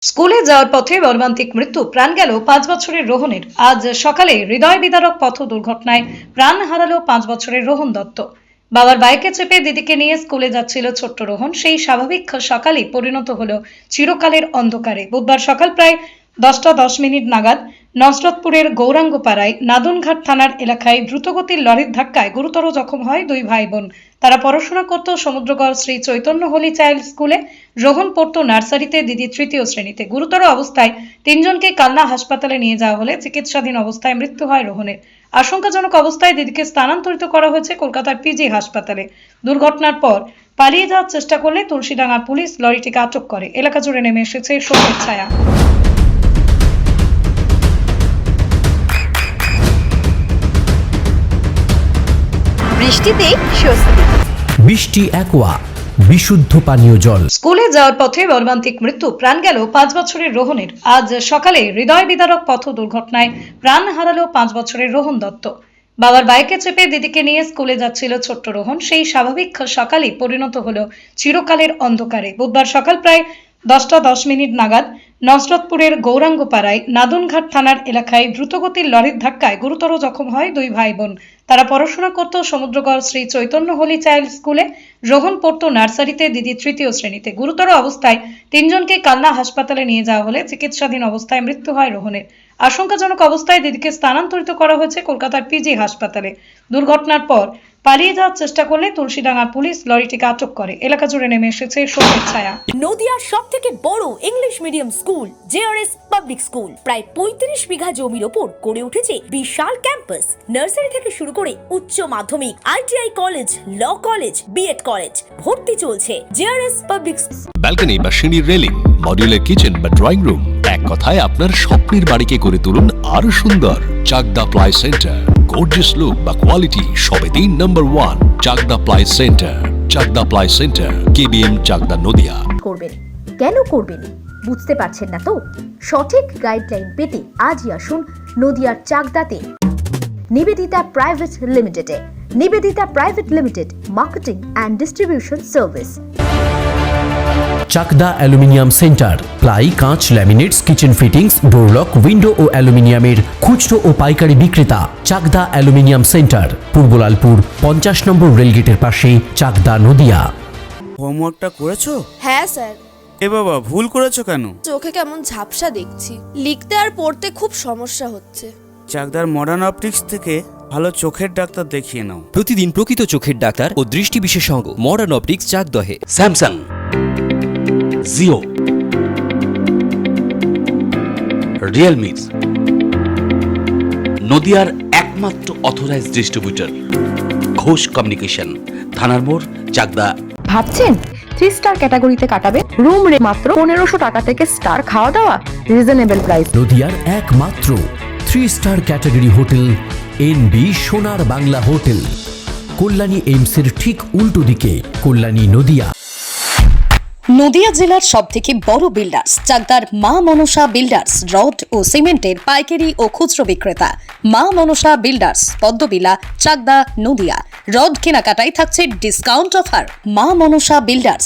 স্কুলে যাওয়ার পথে মর্মান্তিক মৃত্যু, প্রাণ গেল 5 বছরের রোহনের। আজ সকালে হৃদয় বিদারক পথ দুর্ঘটনায় প্রাণ হারালো 5 বছরের রোহন দত্ত। বাবার বাইকে চেপে দিদিকে নিয়ে স্কুলে যাচ্ছিল ছোট্ট রোহন। সেই স্বাভাবিক সকালই পরিণত হলো চিরকালের অন্ধকারে। বুধবার সকাল প্রায় 10:10 নাগাদ নসরতপুরের গৌরাঙ্গপাড়ায় নাদনঘাট থানার এলাকায় দ্রুতগতির লরির ধাক্কায় গুরুতর জখম হয় দুই ভাই বোন। তারা পড়াশোনা করত সমুদ্রগড় শ্রী চৈতন্য হোলি চাইল্ড স্কুলে। রোহন পড়তো নার্সারিতে, দিদি তৃতীয় শ্রেণীতে। গুরুতর অবস্থায় তিনজনকে কালনা হাসপাতালে নিয়ে যাওয়া হলে চিকিৎসাধীন অবস্থায় মৃত্যু হয় রোহনের। আশঙ্কাজনক অবস্থায় দিদিকে স্থানান্তরিত করা হয়েছে কলকাতার পিজি হাসপাতালে। দুর্ঘটনার পর পালিয়ে যাওয়ার চেষ্টা করলে তুলসীডাঙ্গার পুলিশ লরিটিকে আটক করে। এলাকা জুড়ে নেমে এসেছে শোকের ছায়া। বৃষ্টিতে স্বস্তি। বৃষ্টি অ্যাকোয়া বিশুদ্ধ পানীয় জল। স্কুলে যাওয়ার পথে মর্মান্তিক মৃত্যু, প্রাণ গেল 5 বছরের রোহনের। আজ সকালে হৃদয় বিদারক পথ দুর্ঘটনায় প্রাণ হারালো 5 বছরের রোহন দত্ত। বাবার বাইকে চেপে দিদিকে নিয়ে স্কুলে যাচ্ছিল ছোট্ট রোহন। সেই স্বাভাবিক সকালই পরিণত হলো চিরকালের অন্ধকারে। বুধবার সকাল প্রায় 10:10 নাগাদ নসরতপুরের গৌরাঙ্গপাড়ায় নাদনঘাট থানার এলাকায় দ্রুতগতির লরির ধাক্কায় গুরুতর জখম হয় দুই ভাই বোন। তারা পড়াশোনা করত সমুদ্রগড় শ্রী চৈতন্য হোলি চাইল্ড স্কুলে। রোহন পড়তো নার্সারিতে, দিদি তৃতীয় শ্রেণীতে। গুরুতর অবস্থায় তিনজনকে কালনা হাসপাতালে নিয়ে যাওয়া হলে চিকিৎসাধীন অবস্থায় মৃত্যু হয় রোহনের। আশঙ্কাজনক অবস্থায় দিদিকে স্থানান্তরিত করা হয়েছে কলকাতার পিজি হাসপাতালে। দুর্ঘটনার পর পালিয়ে যাওয়ার চেষ্টা করলে তুলসীডাঙ্গার পুলিশ লরিটিকে আটক করে। এলাকা জুড়ে নেমে এসেছে শোকের ছায়া। নদিয়ার সবথেকে বড় English medium school JRS public school প্রায় 35 বিঘা জমির ওপর গড়ে উঠেছে বিশাল ক্যাম্পাস। নার্সারি থেকে শুরু করে উচ্চ মাধ্যমিক, ITI college, law college, BEd college ভর্তি চলছে জেআরএস পাবলিক। ব্যালকনি বা সিঁড়ির রেলিং, মডিউলার কিচেন বা ড্রয়িং রুম, এক কথায় আপনার স্বপ্নের বাড়িকে করে তুলুন আরো সুন্দর। Chakdah ply centre, gorgeous look বা কোয়ালিটি সবে 3 নম্বর 1 Chakdah ply centre. Chakdah ply centre, KBM, Chakdah, Nadia. করবেন কেন করবেন বুঝতে পারছেন না তো? সঠিক গাইডলাইন পেতে আজই আসুন নদিয়ার চাকদাতে নিবেদিতা প্রাইভেট লিমিটেডে। Nivedita private limited, marketing and distribution service. Chakdah aluminium centre, ply, কাঁচ, laminates, kitchen fittings, door lock, window ও অ্যালুমিনিয়ামের খুচরো ও পাইকারি বিক্রেতা। চাকদা অ্যালুমিনিয়াম সেন্টার, পূর্বলালপুর 50 নম্বর রেলগেটের পাশে, চাকদা, নদিয়া। হোমওয়ার্কটা করেছো? হ্যাঁ স্যার। এ বাবা, ভুল করেছো কেন? চোখে কেমন ঝাপসা দেখছি, লিখতে আর পড়তে খুব সমস্যা হচ্ছে। চাকদার মডার্ন অপটিক্স থেকে ভালো চোখের ডাক্তার দেখিয়ে নাও। প্রতিদিন প্রকৃত চোখের ডাক্তার ও দৃষ্টি বিশেষজ্ঞ মডার্ন অপটিক্স, চাকদহে। স্যামসাং, জিও, রিয়েলমি, নদিয়ার একমাত্র অথরাইজড ডিস্ট্রিবিউটর ঘোষ কমিউনিকেশন, থানার মোড়, চাকদা। ভাবছেন 3 স্টার ক্যাটাগরিতে কাটাবে? রুম রে মাত্র 1500 টাকা থেকে স্টার, খাওয়া দাওয়া রিজনেবল প্রাইস। নদিয়ার একমাত্র 3 স্টার ক্যাটাগরি হোটেল এনবি সোনার বাংলা হোটেল, কল্যাণী এইমসের ঠিক উল্টো দিকে, কল্যাণী, নদিয়া। নদিয়া জেলার সবথেকে বড় বিল্ডার্স চাকদার মা মনসা বিল্ডার্স, রড ও সিমেন্টের পাইকারি ও খুচরো বিক্রেতা। মা মনসা বিল্ডার্স, পদ্মবিলা, চাকদা, নদিয়া। রড কেনাকাটায় থাকছে ডিসকাউন্ট অফার। মা মনসা বিল্ডার্স,